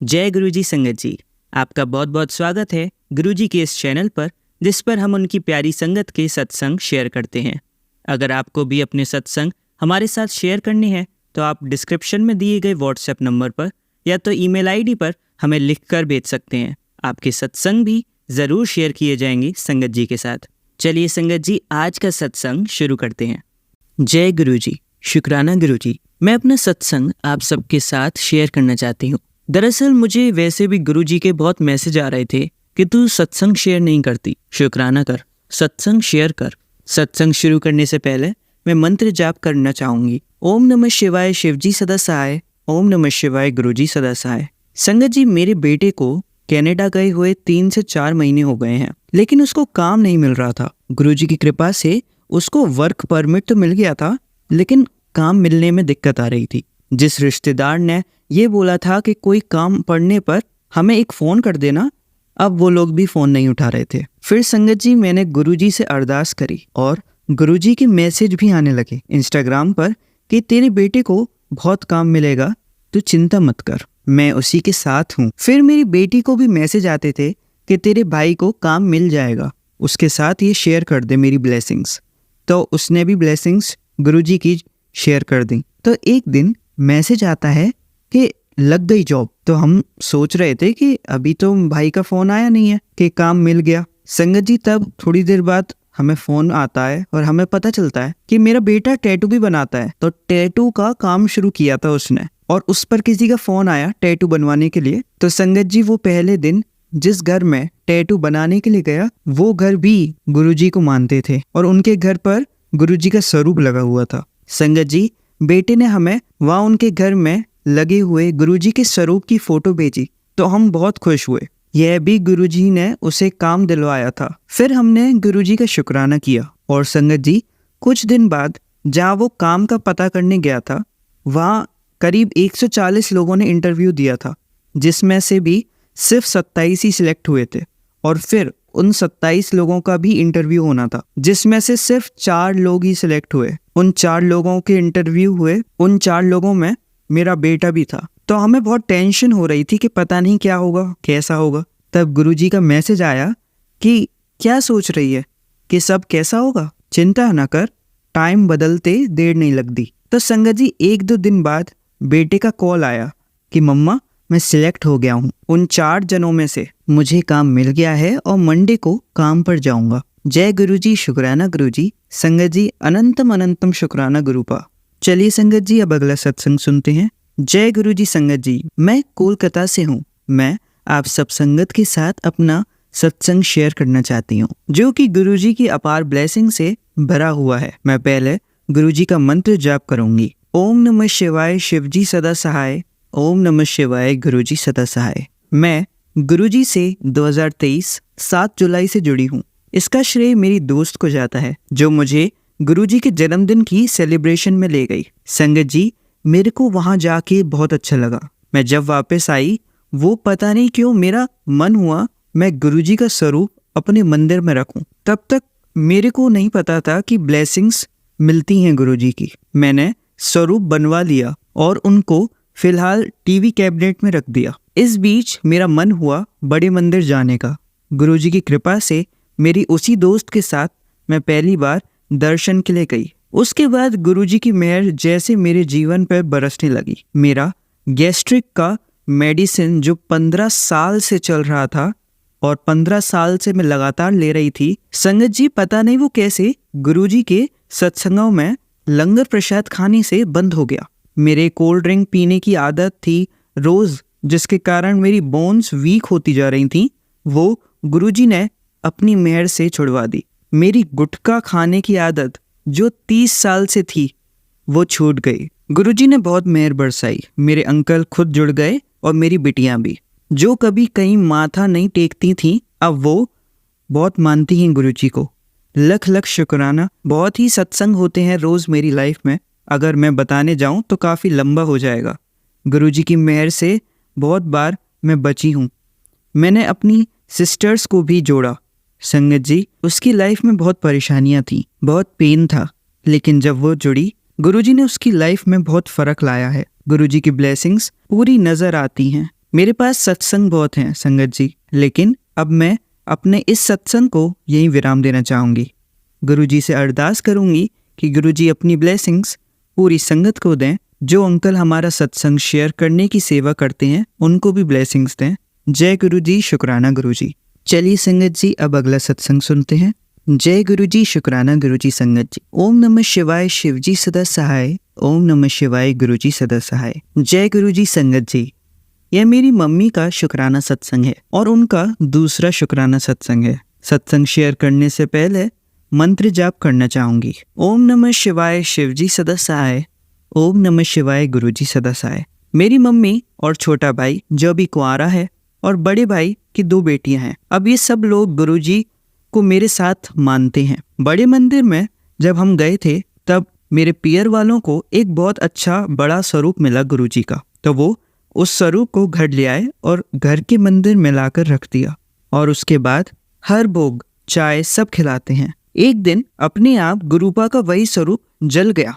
जय गुरुजी संगत जी। आपका बहुत बहुत स्वागत है गुरुजी के इस चैनल पर, जिस पर हम उनकी प्यारी संगत के सत्संग शेयर करते हैं। अगर आपको भी अपने सत्संग हमारे साथ शेयर करने हैं तो आप डिस्क्रिप्शन में दिए गए व्हाट्सएप नंबर पर या तो ईमेल आईडी पर हमें लिखकर भेज सकते हैं। आपके सत्संग भी ज़रूर शेयर किए जाएंगे संगत जी के साथ। चलिए संगत जी, आज का सत्संग शुरू करते हैं। जय गुरुजी, शुक्राना गुरुजी। मैं अपना सत्संग आप सबके साथ शेयर करना चाहती हूँ। दरअसल मुझे वैसे भी गुरुजी के बहुत मैसेज आ रहे थे कि तू सत्संग शेयर नहीं करती, शुक्राना कर, सत्संग शेयर कर। सत्संग शुरू करने से पहले मैं मंत्र जाप करना चाहूंगी। ओम नमः शिवाय शिवजी सदा सहाय, ओम नमः शिवाय गुरुजी सदा सहाय। संगत जी, मेरे बेटे को कनाडा गए हुए 3 से 4 महीने हो गए हैं, लेकिन उसको काम नहीं मिल रहा था। गुरुजी की कृपा से उसको वर्क परमिट तो मिल गया था, लेकिन काम मिलने में दिक्कत आ रही थी। जिस रिश्तेदार ने ये बोला था कि कोई काम पड़ने पर हमें एक फ़ोन कर देना, अब वो लोग भी फ़ोन नहीं उठा रहे थे। फिर संगत जी, मैंने गुरुजी से अरदास करी और गुरुजी के मैसेज भी आने लगे इंस्टाग्राम पर कि तेरे बेटे को बहुत काम मिलेगा, तू चिंता मत कर, मैं उसी के साथ हूँ। फिर मेरी बेटी को भी मैसेज आते थे कि तेरे भाई को काम मिल जाएगा, उसके साथ ये शेयर कर दे मेरी ब्लेसिंग्स। तो उसने भी ब्लेसिंग्स गुरुजी की शेयर कर दी। तो एक दिन मैसेज आता है कि लग गई जॉब। तो हम सोच रहे थे कि अभी तो भाई का फ़ोन आया नहीं है कि काम मिल गया। संगत जी, तब थोड़ी देर बाद हमें फ़ोन आता है और हमें पता चलता है कि मेरा बेटा टैटू भी बनाता है। तो टैटू का काम शुरू किया था उसने और उस पर किसी का फ़ोन आया टैटू बनवाने के लिए। तो संगत जी, वो पहले दिन जिस घर में टैटू बनाने के लिए गया, वो घर भी गुरुजी को मानते थे और उनके घर पर गुरुजी का स्वरूप लगा हुआ था। संगत जी, बेटे ने हमें वहाँ उनके घर में लगे हुए गुरुजी के स्वरूप की फोटो भेजी, तो हम बहुत खुश हुए। यह भी गुरुजी ने उसे काम दिलवाया था। फिर हमने गुरुजी का शुक्राना किया और संगत जी, कुछ दिन बाद जहाँ वो काम का पता करने गया था, वहाँ करीब 140 लोगों ने इंटरव्यू दिया था, जिसमें से भी सिर्फ 27 ही सिलेक्ट हुए थे। और फिर उन 27 लोगों का भी इंटरव्यू होना था, जिसमें से सिर्फ 4 लोग ही सिलेक्ट हुए। उन 4 लोगों के इंटरव्यू हुए, उन 4 लोगों में मेरा बेटा भी था। तो हमें बहुत टेंशन हो रही थी कि पता नहीं क्या होगा, कैसा होगा। तब गुरुजी का मैसेज आया कि क्या सोच रही है कि सब कैसा होगा, चिंता न कर, टाइम बदलते देर नहीं लगती। तो संगत जी, 1-2 दिन बाद बेटे का कॉल आया कि मम्मा, मैं सिलेक्ट हो गया हूँ, उन 4 जनों में से मुझे काम मिल गया है और मंडे को काम पर जाऊंगा। जय गुरुजी, शुक्राना गुरुजी। संगत जी, अनंतम अनंतम शुक्राना गुरुपा। चलिए संगत जी, अब अगला सत्संग सुनते हैं। जय गुरुजी संगत जी, मैं कोलकाता से हूँ। मैं आप सब संगत के साथ अपना सत्संग शेयर करना चाहती हूँ, जो कि गुरुजी की अपार ब्लेसिंग से भरा हुआ है। मैं पहले गुरुजी का मंत्र जाप करूंगी। ओम नमः शिवाय शिवजी सदा सहाय, ओम नमः शिवाय गुरुजी सदा सहाय। मैं गुरुजी से 2023 7 जुलाई से जुड़ी हूँ। इसका श्रेय मेरी दोस्त को जाता है, जो मुझे गुरुजी के जन्मदिन की सेलिब्रेशन में ले गई। संगत जी, मेरे को वहाँ जाके बहुत अच्छा लगा। मैं जब वापस आई, वो पता नहीं क्यों मेरा मन हुआ मैं गुरुजी का स्वरूप अपने मंदिर में रखूं। तब तक मेरे को नहीं पता था कि ब्लेसिंग्स मिलती हैं गुरुजी की। मैंने स्वरूप बनवा लिया और उनको फिलहाल टीवी कैबिनेट में रख दिया। इस बीच मेरा मन हुआ बड़े मंदिर जाने का। गुरुजी की कृपा से मेरी उसी दोस्त के साथ मैं पहली बार दर्शन के लिए गई। उसके बाद गुरुजी की मेहर जैसे मेरे जीवन पर बरसने लगी। मेरा गैस्ट्रिक का मेडिसिन जो 15 साल से चल रहा था और 15 साल से मैं लगातार ले रही थी, संगत जी पता नहीं वो कैसे गुरुजी के सत्संगों में लंगर प्रसाद खाने से बंद हो गया। मेरे कोल्ड ड्रिंक पीने की आदत थी रोज, जिसके कारण मेरी बोन्स वीक होती जा रही थी, वो गुरुजी ने अपनी मेहर से छुड़वा दी। मेरी गुटखा खाने की आदत जो 30 साल से थी, वो छूट गई। गुरुजी ने बहुत मेहर बरसाई। मेरे अंकल खुद जुड़ गए और मेरी बिटियां भी, जो कभी कहीं माथा नहीं टेकती थीं, अब वो बहुत मानती हैं गुरुजी को। लख लख शुक्राना। बहुत ही सत्संग होते हैं रोज मेरी लाइफ में। अगर मैं बताने जाऊं तो काफ़ी लंबा हो जाएगा। गुरुजी की मेहर से बहुत बार मैं बची हूँ। मैंने अपनी सिस्टर्स को भी जोड़ा। संगत जी, उसकी लाइफ में बहुत परेशानियां थी, बहुत पेन था, लेकिन जब वो जुड़ी, गुरुजी ने उसकी लाइफ में बहुत फ़र्क लाया है। गुरुजी की ब्लेसिंग्स पूरी नज़र आती हैं। मेरे पास सत्संग बहुत हैं संगत जी, लेकिन अब मैं अपने इस सत्संग को यहीं विराम देना चाहूँगी। गुरुजी से अरदास करूँगी कि गुरुजी अपनी ब्लेसिंग्स पूरी संगत को दें। जो अंकल हमारा सत्संग शेयर करने की सेवा करते हैं उनको भी ब्लेसिंग्स दें। जय गुरुजी, शुक्राना गुरुजी। चलिए संगत जी, अब अगला सत्संग सुनते हैं। जय गुरुजी, शुक्राना गुरुजी। संगत जी, ओम नमः शिवाय, शिवजी सदा सहाय। ओम नमः शिवाय, गुरुजी सदा सहाय। जय गुरुजी। संगत जी, यह मेरी मम्मी का शुक्राना सत्संग है और उनका दूसरा शुक्राना सत्संग है। सत्संग शेयर करने से पहले मंत्र जाप करना चाहूंगी। ओम नमः शिवाय, शिवजी सदा सहाय। ओम नमः शिवाय, गुरुजी सदा सहाय। मेरी मम्मी और छोटा भाई जो भी कुंवारा है और बड़े भाई की 2 बेटियां हैं। अब ये सब लोग गुरुजी को मेरे साथ मानते हैं। बड़े मंदिर में जब हम गए थे तब मेरे पियर वालों को एक बहुत अच्छा बड़ा स्वरूप मिला गुरुजी का, तो वो उस स्वरूप को घर ले आए और घर के मंदिर में लाकर रख दिया और उसके बाद हर भोग चाय सब खिलाते हैं। एक दिन अपने आप गुरुपा का वही स्वरूप जल गया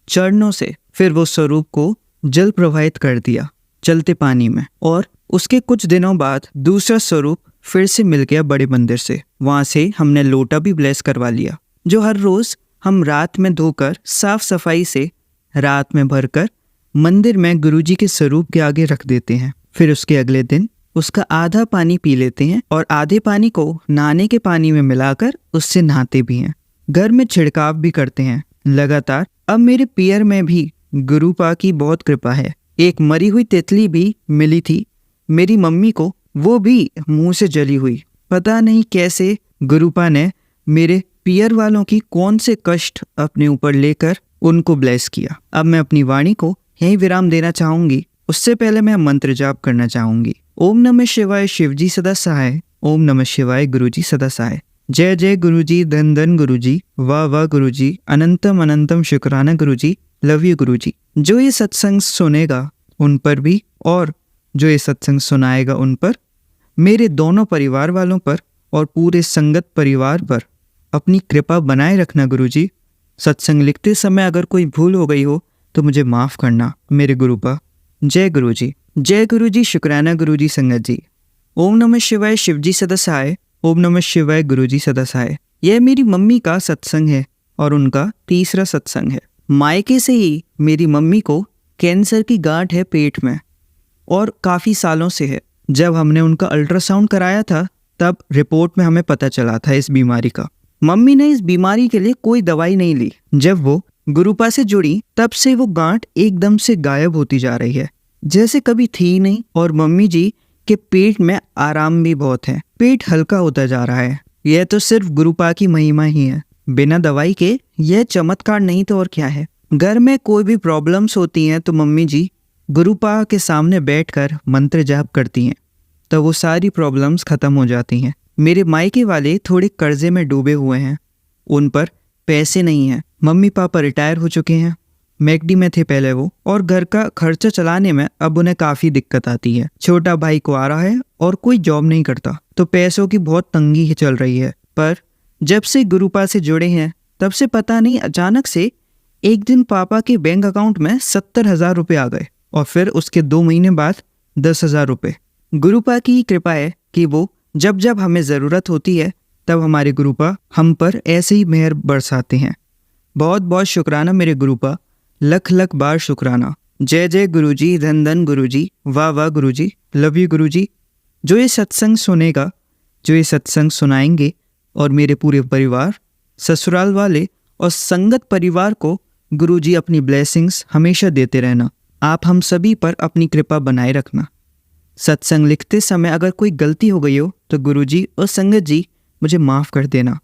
चरणों से। फिर वो स्वरूप को जल प्रवाहित कर दिया चलते पानी में, और उसके कुछ दिनों बाद दूसरा स्वरूप फिर से मिल गया बड़े मंदिर से। वहां से हमने लोटा भी ब्लेस करवा लिया, जो हर रोज हम रात में धोकर साफ सफाई से रात में भरकर मंदिर में गुरुजी के स्वरूप के आगे रख देते हैं। फिर उसके अगले दिन उसका आधा पानी पी लेते हैं और आधे पानी को नहाने के पानी में मिलाकर उससे नहाते भी हैं। घर में छिड़काव भी करते हैं लगातार। अब मेरे पियर में भी गुरुपा की बहुत कृपा है। एक मरी हुई तितली भी मिली थी मेरी मम्मी को, वो भी मुंह से जली हुई। पता नहीं कैसे गुरुपा ने मेरे पियर वालों की कौन से कष्ट अपने ऊपर लेकर उनको ब्लेस किया। अब मैं अपनी वाणी को यहीं विराम देना चाहूंगी। उससे पहले मैं मंत्र जाप करना चाहूंगी। ओम नमः शिवाय, शिवजी सदा सहाय। ओम नमः शिवाय, गुरुजी सदा सहाय। जय जय गुरुजी, धन धन गुरुजी, वाह वाह गुरुजी, अनंतम अनंतम शुक्राना गुरुजी, लव यू गुरुजी। जो ये सत्संग सुनेगा उन पर भी और जो ये सत्संग सुनाएगा उन पर, मेरे दोनों परिवार वालों पर और पूरे संगत परिवार पर अपनी कृपा बनाए रखना गुरुजी। सत्संग लिखते समय अगर कोई भूल हो गई हो तो मुझे माफ़ करना मेरे गुरुपा। जय गुरुजी। जय गुरुजी, शुक्राना गुरुजी। संगत जी, ओम नमः शिवाय, शिवजी सदा सहाय। ओम नमः शिवाय, गुरुजी सदा सहाय। यह मेरी मम्मी का सत्संग है और उनका तीसरा सत्संग है। मायके से ही मेरी मम्मी को कैंसर की गांठ है पेट में और काफ़ी सालों से है। जब हमने उनका अल्ट्रासाउंड कराया था तब रिपोर्ट में हमें पता चला था इस बीमारी का। मम्मी ने इस बीमारी के लिए कोई दवाई नहीं ली। जब वो गुरुपा से जुड़ी तब से वो गांठ एकदम से गायब होती जा रही है, जैसे कभी थी ही नहीं। और मम्मी जी के पेट में आराम भी बहुत है, पेट हल्का होता जा रहा है। यह तो सिर्फ गुरुपा की महिमा ही है, बिना दवाई के यह चमत्कार नहीं तो और क्या है। घर में कोई भी प्रॉब्लम्स होती हैं तो मम्मी जी गुरुपा के सामने बैठकर मंत्र जाप करती हैं, तो वो सारी प्रॉब्लम्स खत्म हो जाती हैं। मेरे मायके वाले थोड़े कर्जे में डूबे हुए हैं, उन पर पैसे नहीं हैं। मम्मी पापा रिटायर हो चुके हैं, मैकडी में थे पहले वो, और घर का खर्चा चलाने में अब उन्हें काफ़ी दिक्कत आती है। छोटा भाई को आ रहा है और कोई जॉब नहीं करता, तो पैसों की बहुत तंगी चल रही है। पर जब से गुरुपा से जुड़े हैं तब से पता नहीं अचानक से एक दिन पापा के बैंक अकाउंट में 70,000 रुपये आ गए और फिर उसके 2 महीने बाद 10,000 रुपये। गुरुपा की कृपा है कि वो जब जब हमें ज़रूरत होती है तब हमारे गुरुपा हम पर ऐसे ही मेहर बरसाते हैं। बहुत बहुत शुक्राना मेरे गुरुपा, लख लख बार शुक्राना। जय जय गुरुजी, धन धन गुरुजी, वाह वाह गुरुजी, लव यू गुरुजी। जो ये सत्संग सुनेगा, जो ये सत्संग सुनाएंगे और मेरे पूरे परिवार, ससुराल वाले और संगत परिवार को गुरुजी अपनी ब्लेसिंग्स हमेशा देते रहना। आप हम सभी पर अपनी कृपा बनाए रखना। सत्संग लिखते समय अगर कोई गलती हो गई हो तो गुरुजी और संगत जी मुझे माफ़ कर देना।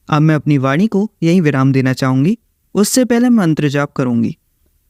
अब मैं अपनी वाणी को यहीं विराम देना चाहूँगी। उससे पहले मंत्र जाप करूँगी।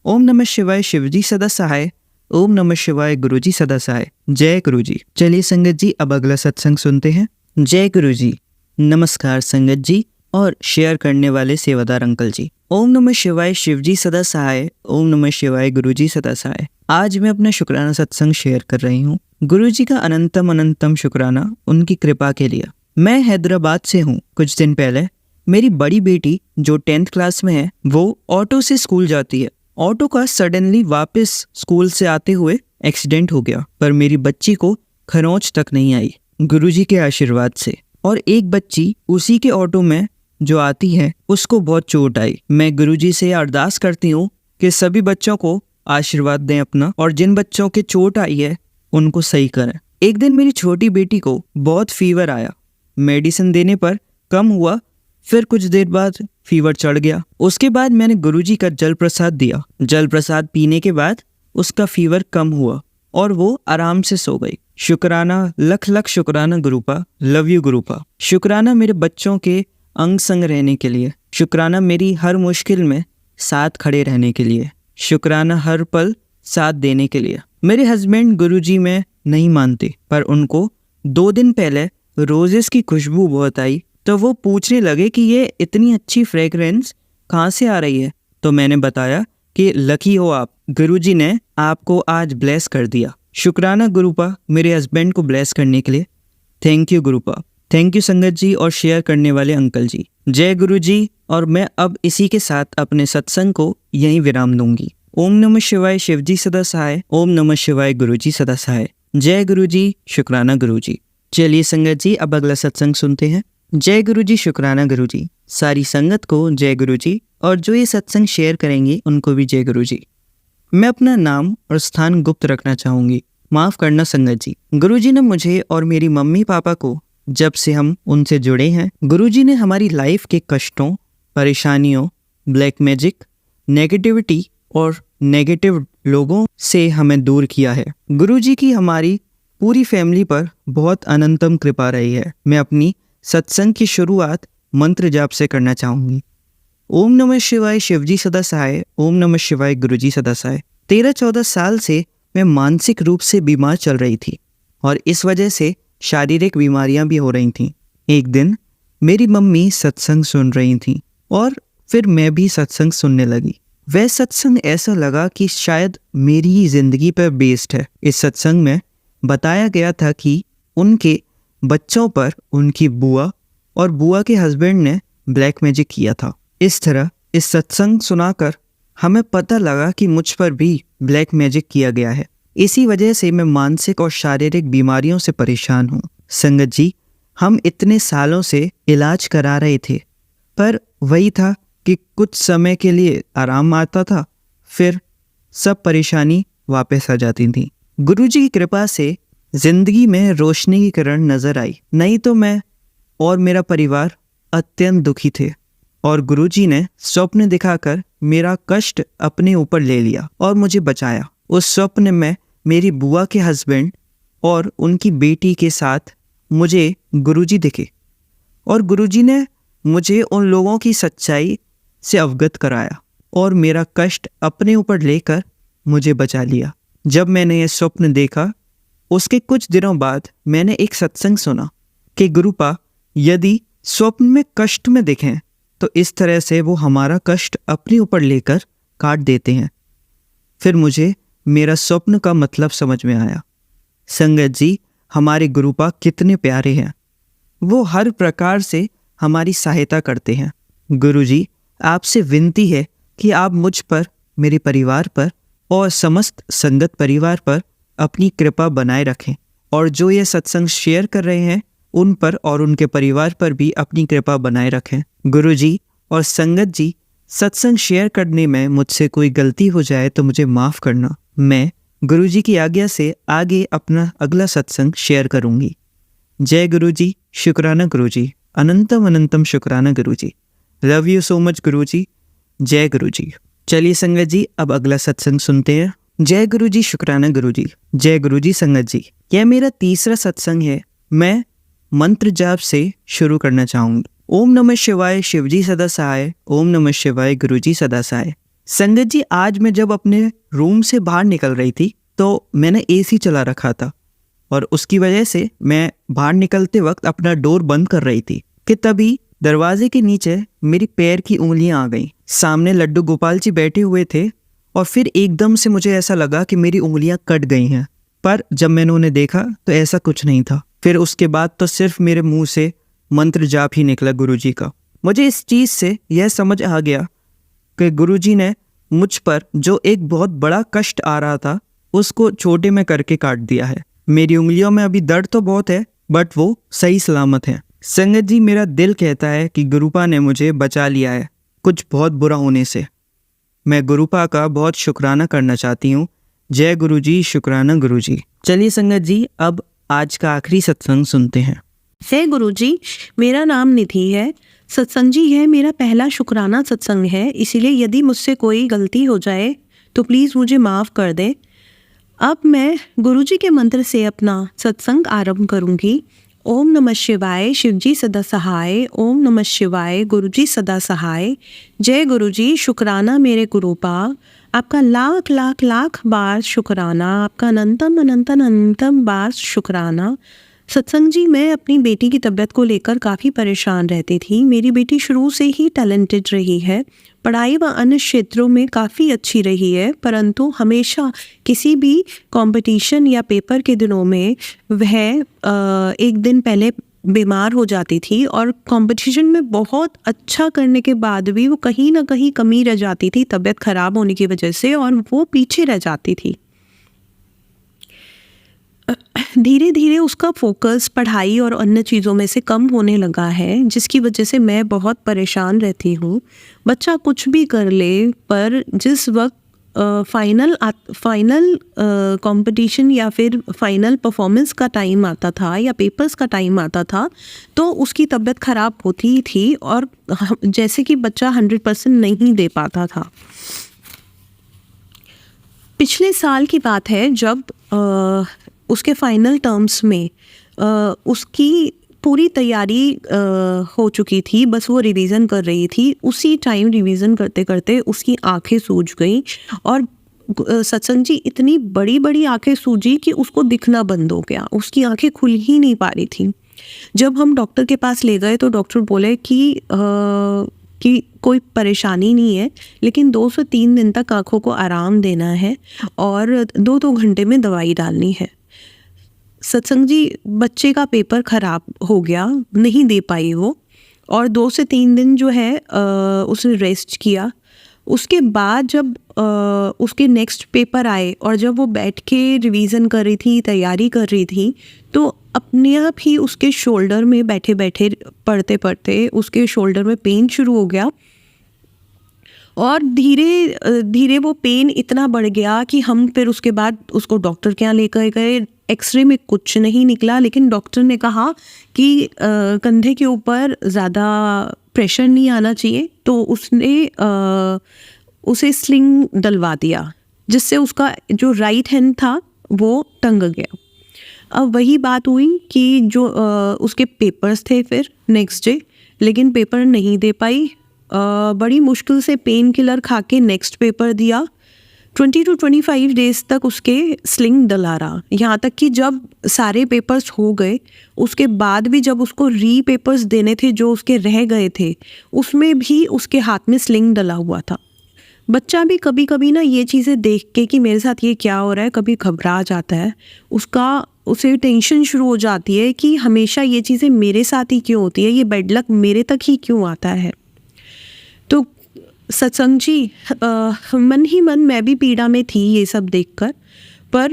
ओम नमः शिवाय, शिवजी सदा सहाय। ओम नमः शिवाय, गुरुजी सदा सहाय। जय गुरुजी। चलिए संगत जी, अब अगला सत्संग सुनते हैं। जय गुरुजी। नमस्कार संगत जी और शेयर करने वाले सेवादार अंकल जी। ओम नमः शिवाय, शिवजी सदा सहाय। ओम नमः शिवाय, गुरुजी सदा सहाय। आज मैं अपना शुक्राना सत्संग शेयर कर रही हूँ। गुरुजी का अनंतम अनंतम शुक्राना उनकी कृपा के लिए। मैं हैदराबाद से हूँ। कुछ दिन पहले मेरी बड़ी बेटी जो 10th क्लास में है वो ऑटो से स्कूल जाती है। ऑटो का सडनली वापस स्कूल से आते हुए एक्सीडेंट हो गया, पर मेरी बच्ची को खरोंच तक नहीं आई गुरुजी के आशीर्वाद से। और एक बच्ची उसी के ऑटो में जो आती है उसको बहुत चोट आई। मैं गुरुजी से अरदास करती हूँ कि सभी बच्चों को आशीर्वाद दें अपना, और जिन बच्चों के चोट आई है उनको सही करें। एक दिन मेरी छोटी बेटी को बहुत फीवर आया, मेडिसिन देने पर कम हुआ, फिर कुछ देर बाद फीवर चढ़ गया। उसके बाद मैंने गुरुजी का जल प्रसाद दिया। जल प्रसाद पीने के बाद उसका फीवर कम हुआ और वो आराम से सो गई। शुक्राना, लख लख शुक्राना गुरुपा, लव यू गुरुपा। शुक्राना मेरे बच्चों के अंग संग रहने के लिए, शुक्राना मेरी हर मुश्किल में साथ खड़े रहने के लिए, शुक्राना हर पल साथ देने के लिए। मेरे हस्बैंड गुरुजी में नहीं मानते, पर उनको 2 दिन पहले रोजेस की खुशबू बहुत आई, तो वो पूछने लगे कि ये इतनी अच्छी फ्रेग्रेंस कहाँ से आ रही है। तो मैंने बताया कि लकी हो आप, गुरुजी ने आपको आज ब्लेस कर दिया। शुक्राना गुरुपा मेरे हस्बैंड को ब्लेस करने के लिए। Thank you गुरुपा। थैंक यू संगत जी और शेयर करने वाले अंकल जी। जय गुरु जी। और मैं अब इसी के साथ अपने सत्संग को यहीं विराम दूंगी। ओम नमः शिवाय, शिव जी सदा सहाय। ओम नमः शिवाय, गुरु जी सदा सहाय। जय गुरु जी, शुक्राना गुरु जी। चलिए संगत जी अब अगला सत्संग सुनते हैं। जय गुरु जी, शुक्राना गुरु जी। सारी संगत को जय गुरु जी, और जो ये सत्संग शेयर करेंगे उनको भी जय गुरु जी। मैं अपना नाम और स्थान गुप्त रखना चाहूंगी, माफ करना संगत जी। गुरुजी ने मुझे और मेरी मम्मी पापा को, जब से हम उनसे जुड़े हैं, गुरुजी ने हमारी लाइफ के कष्टों, परेशानियों, ब्लैक मैजिक, नेगेटिविटी और नेगेटिव लोगों से हमें दूर किया है। गुरुजी की हमारी पूरी फैमिली पर बहुत अनंतम कृपा रही है। मैं अपनी सत्संग की शुरुआत मंत्र जाप से करना चाहूंगी। ओम नमः शिवाय, शिवजी सदा सहाय। ओम नमः शिवाय, गुरुजी सदा सहाय। 13-14 साल से मैं मानसिक रूप से बीमार चल रही थी और इस वजह से शारीरिक बीमारियां भी हो रही थीं। एक दिन मेरी मम्मी सत्संग सुन रही थी और फिर मैं भी सत्संग सुनने लगी। वह सत्संग ऐसा लगा कि शायद मेरी ही जिंदगी पर बेस्ड है। इस सत्संग में बताया गया था कि उनके बच्चों पर उनकी बुआ और बुआ के हस्बैंड ने ब्लैक मैजिक किया था। इस तरह इस सत्संग सुनाकर हमें पता लगा कि मुझ पर भी ब्लैक मैजिक किया गया है। इसी वजह से मैं मानसिक और शारीरिक बीमारियों से परेशान हूँ। संगत जी, हम इतने सालों से इलाज करा रहे थे, पर वही था कि कुछ समय के लिए आराम आता था, फिर सब परेशानी वापस आ जाती थी। गुरुजी की कृपा से जिंदगी में रोशनी की किरण नजर आई, नहीं तो मैं और मेरा परिवार अत्यंत दुखी थे और गुरुजी ने स्वप्न दिखाकर मेरा कष्ट अपने ऊपर ले लिया और मुझे बचाया। उस स्वप्न में मेरी बुआ के हस्बैंड और उनकी बेटी के साथ मुझे गुरुजी दिखे और गुरुजी ने मुझे उन लोगों की सच्चाई से अवगत कराया और मेरा कष्ट अपने ऊपर लेकर मुझे बचा लिया। जब मैंने ये स्वप्न देखा, उसके कुछ दिनों बाद मैंने एक सत्संग सुना कि गुरुपा यदि स्वप्न में कष्ट में दिखें तो इस तरह से वो हमारा कष्ट अपने ऊपर लेकर काट देते हैं। फिर मुझे मेरा स्वप्न का मतलब समझ में आया। संगत जी, हमारे गुरुपा कितने प्यारे हैं। वो हर प्रकार से हमारी सहायता करते हैं। गुरुजी, आपसे विनती है कि आप मुझ पर, मेरे परिवार पर और समस्त संगत परिवार पर अपनी कृपा बनाए रखें और जो ये सत्संग शेयर कर रहे हैं उन पर और उनके परिवार पर भी अपनी कृपा बनाए रखें। गुरुजी और संगत जी, सत्संग शेयर करने में मुझसे कोई गलती हो जाए तो मुझे माफ़ करना। मैं गुरुजी की आज्ञा से आगे अपना अगला सत्संग शेयर करूंगी। जय गुरुजी, शुक्राना गुरुजी, अनंतम अनंतम शुक्राना गुरुजी। लव यू सो मच गुरुजी। जय गुरुजी। चलिए संगत जी, अब अगला सत्संग सुनते हैं। जय गुरुजी, शुक्राना गुरुजी। जय गुरुजी। संगत जी, यह मेरा तीसरा सत्संग है। मैं मंत्र जाप से शुरू करना चाहूंगी। ओम नमः शिवाय, शिवजी सदा सहाय। ओम नमः शिवाय, गुरुजी सदा सहाय। संगत जी, आज मैं जब अपने रूम से बाहर निकल रही थी तो मैंने एसी चला रखा था और उसकी वजह से मैं बाहर निकलते वक्त अपना डोर बंद कर रही थी कि तभी दरवाजे के नीचे मेरी पैर की उंगलियां आ गईं। सामने लड्डू गोपाल जी बैठे हुए थे और फिर एकदम से मुझे ऐसा लगा कि मेरी उंगलियां कट गई हैं, पर जब मैंने उन्हें देखा तो ऐसा कुछ नहीं था। फिर उसके बाद तो सिर्फ मेरे मुंह से मंत्र जाप ही निकला गुरुजी का। मुझे इस चीज़ से यह समझ आ गया कि गुरुजी ने मुझ पर जो एक बहुत बड़ा कष्ट आ रहा था उसको छोटे में करके काट दिया है। मेरी उंगलियों में अभी दर्द तो बहुत है, बट वो सही सलामत है। संगत जी, मेरा दिल कहता है कि गुरुपा ने मुझे बचा लिया है कुछ बहुत बुरा होने से। मैं गुरुपा का बहुत शुक्राना करना चाहती हूँ। जय गुरु जी, शुक्राना गुरु जी। चलिए संगत जी, अब आज का आखिरी सत्संग सुनते हैं। जय गुरु जी, मेरा नाम निधि है। सत्संग जी, यह मेरा पहला शुक्राना सत्संग है, इसीलिए यदि मुझसे कोई गलती हो जाए तो प्लीज़ मुझे माफ़ कर दें। अब मैं गुरु जी के मंत्र से अपना सत्संग आरंभ करूंगी। ओम नमः शिवाय, शिवजी सदा सहाय। ओम नमः शिवाय, गुरु जी सदा सहाय। जय गुरु जी, शुक्राना मेरे गुरुपा। आपका लाख लाख लाख बार शुक्राना, आपका अनंतम अनंतम अनंतम बार शुक्राना। सत्संग जी, मैं अपनी बेटी की तबीयत को लेकर काफ़ी परेशान रहती थी। मेरी बेटी शुरू से ही टैलेंटेड रही है, पढ़ाई व अन्य क्षेत्रों में काफ़ी अच्छी रही है, परंतु हमेशा किसी भी कंपटीशन या पेपर के दिनों में वह एक दिन पहले बीमार हो जाती थी और कंपटीशन में बहुत अच्छा करने के बाद भी वो कहीं ना कहीं कमी रह जाती थी तबीयत खराब होने की वजह से, और वो पीछे रह जाती थी। धीरे धीरे उसका फोकस पढ़ाई और अन्य चीज़ों में से कम होने लगा है, जिसकी वजह से मैं बहुत परेशान रहती हूँ। बच्चा कुछ भी कर ले, पर जिस वक्त फाइनल कंपटीशन या फिर फाइनल परफॉर्मेंस का टाइम आता था या पेपर्स का टाइम आता था तो उसकी तबीयत ख़राब होती ही थी, और जैसे कि बच्चा 100% नहीं दे पाता था। पिछले साल की बात है, जब उसके फाइनल टर्म्स में उसकी पूरी तैयारी हो चुकी थी, बस वो रिवीजन कर रही थी। उसी टाइम रिवीजन करते करते उसकी आंखें सूज गई, और सत्संग जी, इतनी बड़ी बड़ी आंखें सूजी कि उसको दिखना बंद हो गया। उसकी आंखें खुल ही नहीं पा रही थी। जब हम डॉक्टर के पास ले गए तो डॉक्टर बोले कि कोई परेशानी नहीं है, लेकिन 2 से 3 दिन तक आंखों को आराम देना है और 2-2 घंटे में दवाई डालनी है। सत्संग जी, बच्चे का पेपर ख़राब हो गया, नहीं दे पाई वो, और 2 से 3 दिन जो है उसने रेस्ट किया। उसके बाद जब उसके नेक्स्ट पेपर आए और जब वो बैठ के रिवीज़न कर रही थी, तैयारी कर रही थी, तो अपने आप ही उसके शोल्डर में बैठे बैठे पढ़ते पढ़ते उसके शोल्डर में पेन शुरू हो गया, और धीरे धीरे वो पेन इतना बढ़ गया कि हम फिर उसके बाद उसको डॉक्टर के यहाँ लेकर गए। एक्सरे में कुछ नहीं निकला, लेकिन डॉक्टर ने कहा कि कंधे के ऊपर ज़्यादा प्रेशर नहीं आना चाहिए, तो उसने उसे स्लिंग डलवा दिया, जिससे उसका जो राइट हैंड था वो टंग गया। अब वही बात हुई कि जो उसके पेपर्स थे फिर नेक्स्ट डे, लेकिन पेपर नहीं दे पाई। बड़ी मुश्किल से पेन किलर खा के नेक्स्ट पेपर दिया। 20 to 25 डेज तक उसके स्लिंग डला रहा, यहाँ तक कि जब सारे पेपर्स हो गए उसके बाद भी जब उसको री पेपर्स देने थे जो उसके रह गए थे, उसमें भी उसके हाथ में स्लिंग डला हुआ था। बच्चा भी कभी कभी ना ये चीज़ें देख के कि मेरे साथ ये क्या हो रहा है, कभी घबरा जाता है। उसे टेंशन शुरू हो जाती है कि हमेशा ये चीज़ें मेरे साथ ही क्यों होती है, ये बैड लक मेरे तक ही क्यों आता है। तो सत्संग जी, मन ही मन मैं भी पीड़ा में थी ये सब देखकर, पर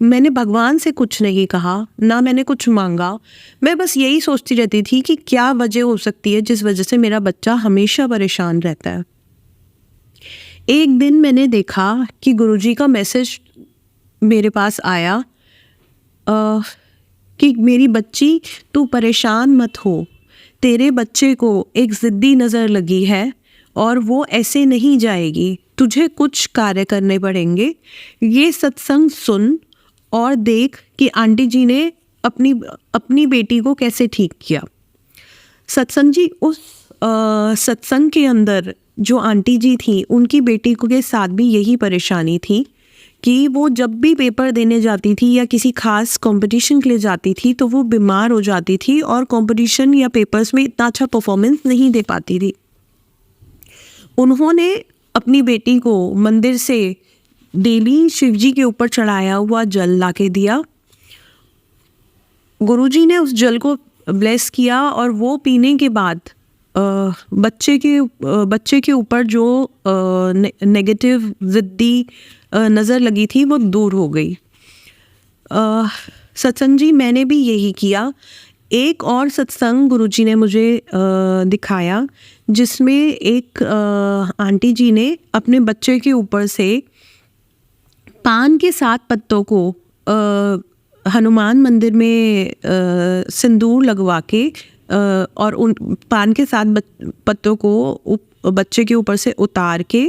मैंने भगवान से कुछ नहीं कहा, ना मैंने कुछ मांगा। मैं बस यही सोचती रहती थी कि क्या वजह हो सकती है जिस वजह से मेरा बच्चा हमेशा परेशान रहता है। एक दिन मैंने देखा कि गुरुजी का मैसेज मेरे पास आया कि मेरी बच्ची, तू परेशान मत हो, तेरे बच्चे को एक ज़िद्दी नज़र लगी है और वो ऐसे नहीं जाएगी, तुझे कुछ कार्य करने पड़ेंगे। ये सत्संग सुन और देख कि आंटी जी ने अपनी बेटी को कैसे ठीक किया। सत्संग जी, उस सत्संग के अंदर जो आंटी जी थी, उनकी बेटी को के साथ भी यही परेशानी थी कि वो जब भी पेपर देने जाती थी या किसी खास कंपटीशन के लिए जाती थी तो वो बीमार हो जाती थी और कंपटीशन या पेपर्स में इतना अच्छा परफॉर्मेंस नहीं दे पाती थी। उन्होंने अपनी बेटी को मंदिर से डेली शिवजी के ऊपर चढ़ाया हुआ जल लाके दिया। गुरुजी ने उस जल को ब्लेस किया और वो पीने के बाद बच्चे के ऊपर जो नेगेटिव ज़िद्दी नज़र लगी थी वो दूर हो गई। सत्संग जी मैंने भी यही किया। एक और सत्संग गुरुजी ने मुझे दिखाया जिसमें एक आंटी जी ने अपने बच्चे के ऊपर से पान के 7 पत्तों को हनुमान मंदिर में सिंदूर लगवा के और उन पान के 7 पत्तों को बच्चे के ऊपर से उतार के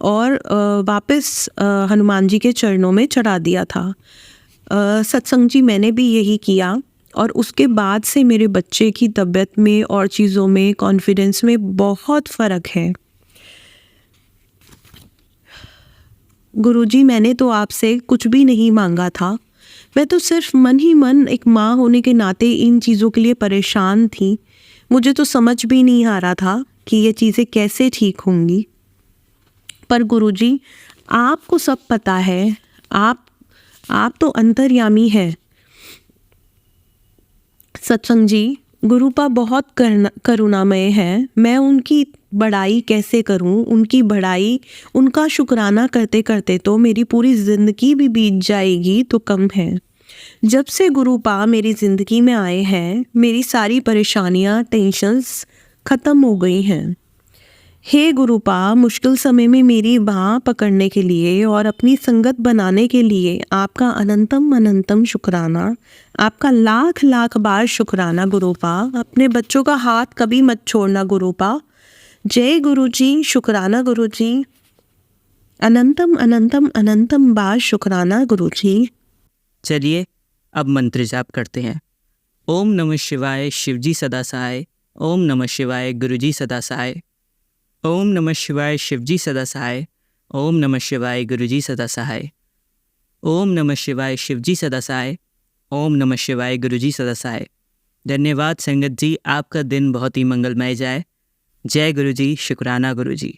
और वापस हनुमान जी के चरणों में चढ़ा दिया था। सत्संग जी मैंने भी यही किया और उसके बाद से मेरे बच्चे की तबीयत में और चीज़ों में, कॉन्फिडेंस में बहुत फ़र्क है। गुरुजी मैंने तो आपसे कुछ भी नहीं मांगा था, मैं तो सिर्फ मन ही मन एक माँ होने के नाते इन चीज़ों के लिए परेशान थी। मुझे तो समझ भी नहीं आ रहा था कि ये चीज़ें कैसे ठीक होंगी। पर गुरुजी आपको सब पता है, आप तो अंतर्यामी है। सत्संग जी गुरुपा बहुत करुणामय है। मैं उनकी बड़ाई कैसे करूं? उनकी बड़ाई, उनका शुक्राना करते करते तो मेरी पूरी ज़िंदगी भी बीत जाएगी तो कम है। जब से गुरुपा मेरी ज़िंदगी में आए हैं मेरी सारी परेशानियां, टेंशन्स ख़त्म हो गई हैं। हे गुरुपा, मुश्किल समय में मेरी बाँह पकड़ने के लिए और अपनी संगत बनाने के लिए आपका अनंतम अनंतम शुक्राना, आपका लाख लाख बार शुक्राना गुरुपा। अपने बच्चों का हाथ कभी मत छोड़ना गुरुपा। जय गुरुजी, शुक्राना गुरुजी, अनंतम अनंतम अनंतम बार शुक्राना गुरुजी। चलिए अब मंत्र जाप करते हैं। ओम नमः शिवाय, शिवजी सदा सहाय। ओम नमः शिवाय, गुरुजी सदा सहाय। ओम नमः शिवाय, शिवजी सदा सहाय। ओम नमः शिवाय, गुरुजी सदा सहाय। ओम नमः शिवाय, शिवजी सदा सहाय। ओम नमः शिवाय, गुरुजी सदा सहाय। धन्यवाद संगत जी, आपका दिन बहुत ही मंगलमय जाए। जय गुरुजी, शुक्राना गुरुजी।